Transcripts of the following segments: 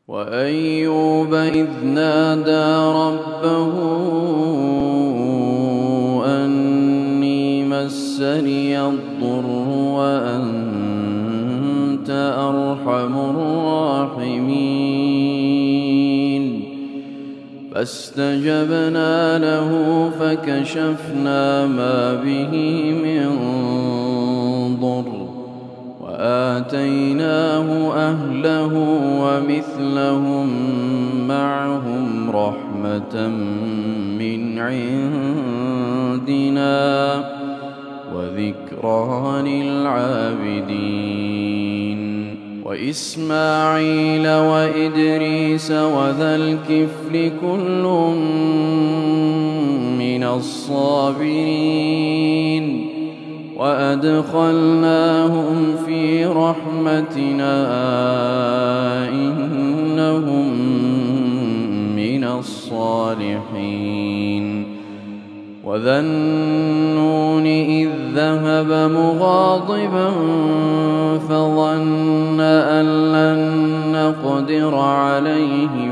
وأيوب إذ نادى ربه أني مسني الضر وأنت أرحم الراحمين فاستجبنا له فكشفنا ما به من ضر وآتيناه أهله ومثلهم معهم رحمة من عندنا وذكرى للعابدين وإسماعيل وإدريس وذا الكفل كل من الصابرين وأدخلناهم في رحمتنا إنهم من الصالحين وذا النون إذ ذهب مغاضبا فظن أن لن نقدر عليه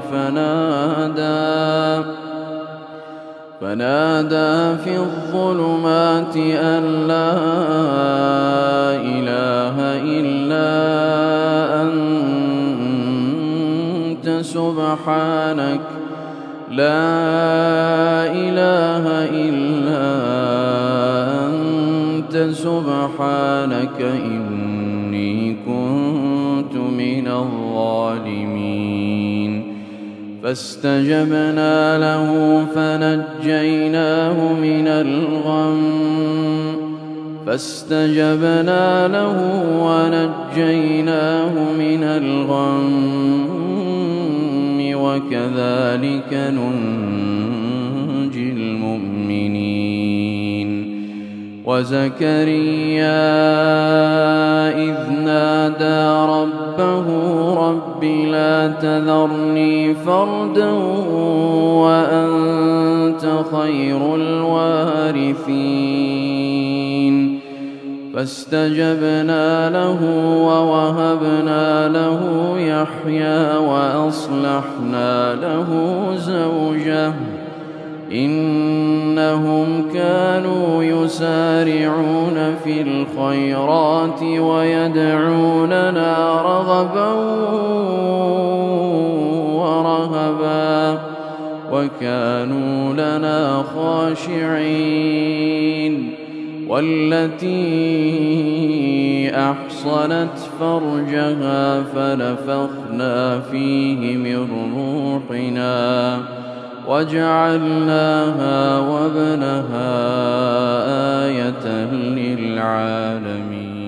فنادى في الظلمات أن لا إله إلا أنت سبحانك لا إله إلا أنت سبحانك إني كنت من الظالمين فاستجبنا له ونجيناه من الغم وكذلك ننجي المؤمنين وزكريا إذ نادى ربه رب لا تذرني فردا وأنت خير الوارثين فاستجبنا له ووهبنا له يحيى وأصلحنا له زوجه إنهم كانوا يسارعون في الخيرات ويدعوننا رغبا ورهبا وكانوا لنا خاشعين والتي أحصنت فرجها فنفخنا فيه من روحنا وجعلناها وابنها آية للعالمين.